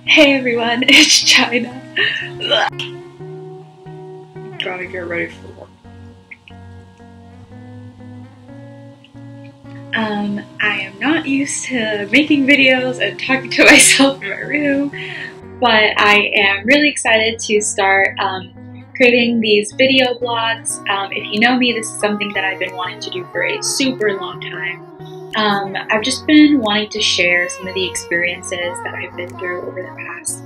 Hey everyone, it's China. Gotta get ready for work. I am not used to making videos and talking to myself in my room, but I am really excited to start creating these video blogs. If you know me, this is something that I've been wanting to do for a super long time. I've just been wanting to share some of the experiences that I've been through over the past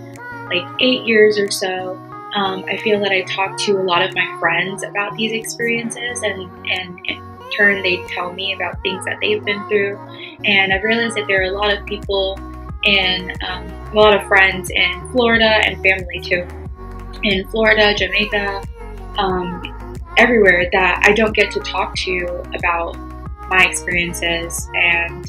like 8 years or so. I feel that I talk to a lot of my friends about these experiences, and in turn they tell me about things that they've been through. And I've realized that there are a lot of people and a lot of friends in Florida and family too. In Florida, Jamaica, everywhere that I don't get to talk to about my experiences and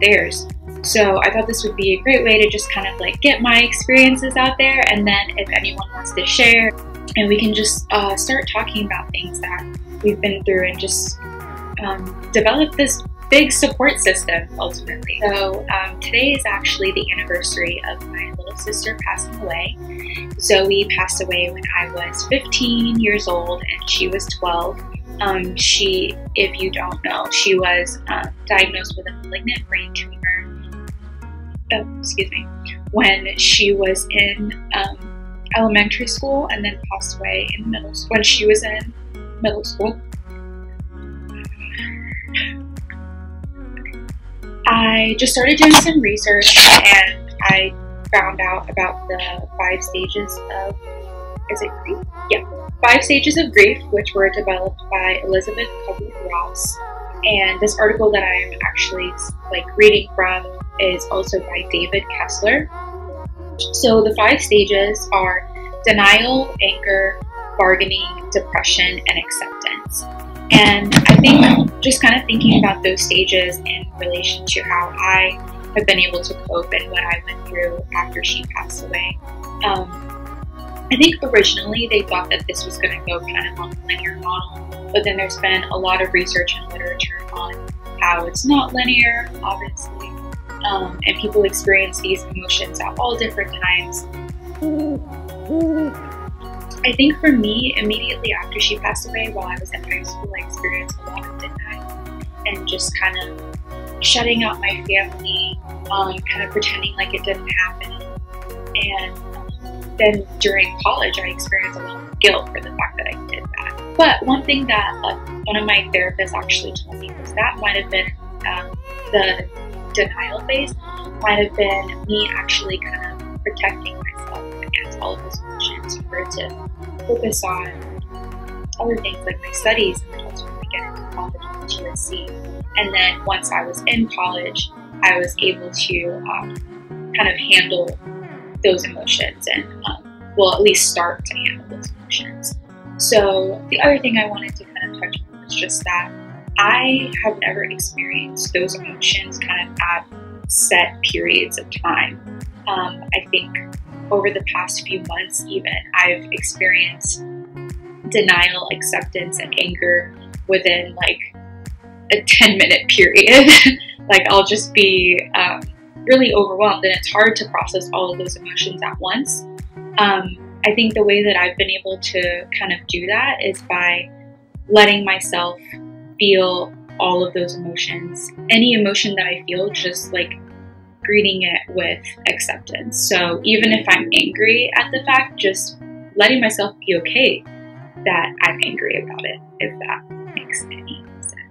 theirs. So I thought this would be a great way to just kind of like get my experiences out there, and then if anyone wants to share, and we can just start talking about things that we've been through and just develop this big support system ultimately. So today is actually the anniversary of my little sister passing away. Zoe passed away when I was 15 years old and she was 12. She, if you don't know, she was diagnosed with a malignant brain tumor. When she was in elementary school, and then passed away in middle school. When she was in middle school, I just started doing some research, and I found out about the 5 stages of, is it grief? Yeah, 5 stages of grief, which were developed by Elizabeth Kubler-Ross. And this article that I'm actually reading from is also by David Kessler. So the 5 stages are denial, anger, bargaining, depression, and acceptance. And I think just kind of thinking about those stages in relation to how I have been able to cope and what I went through after she passed away. I think originally they thought that this was going to go kind of on a linear model, but then there's been a lot of research and literature on how it's not linear, obviously, and people experience these emotions at all different times. I think for me, immediately after she passed away, while I was in high school, I experienced a lot of denial and just kind of shutting out my family, kind of pretending like it didn't happen. And then during college, I experienced a lot of guilt for the fact that I did that. But one thing that one of my therapists actually told me was that might have been the denial phase, might have been me actually kind of protecting myself against all of those emotions in order to focus on other things like my studies and then ultimately get into college at USC. And then once I was in college, I was able to kind of handle those emotions and at least start to handle those emotions. So the other thing I wanted to kind of touch on was just that I have never experienced those emotions kind of at set periods of time. I think over the past few months even, I've experienced denial, acceptance, and anger within like a 10-minute period. Like I'll just be really overwhelmed, and it's hard to process all of those emotions at once. I think the way that I've been able to kind of do that is by letting myself feel all of those emotions. Any emotion that I feel, just like greeting it with acceptance. So even if I'm angry at the fact, just letting myself be okay that I'm angry about it, if that makes any sense.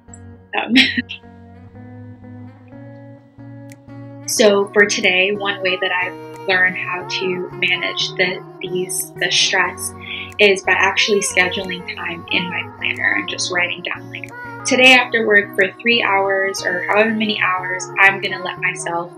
So for today, one way that I've learned how to manage the stress is by actually scheduling time in my planner and just writing down like, today after work for 3 hours or however many hours, I'm gonna let myself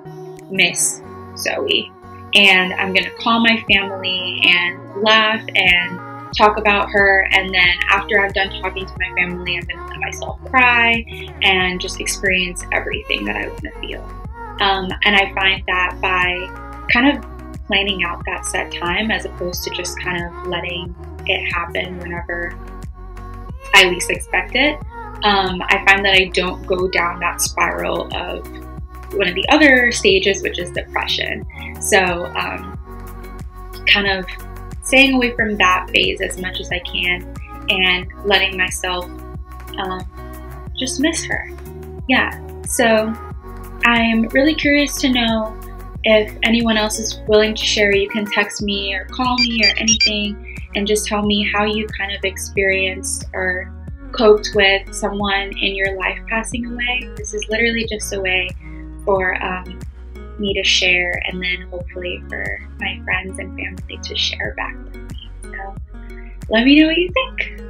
miss Zoe, and I'm gonna call my family and laugh and talk about her, and then after I've done talking to my family, I'm gonna let myself cry and just experience everything that I want to feel. And I find that by kind of planning out that set time as opposed to just kind of letting it happen whenever I least expect it, I find that I don't go down that spiral of one of the other stages, which is depression. So kind of staying away from that phase as much as I can and letting myself just miss her. Yeah, so I'm really curious to know if anyone else is willing to share. You can text me or call me or anything and just tell me how you kind of experienced or coped with someone in your life passing away. This is literally just a way for me to share, and then hopefully for my friends and family to share back with me. So let me know what you think.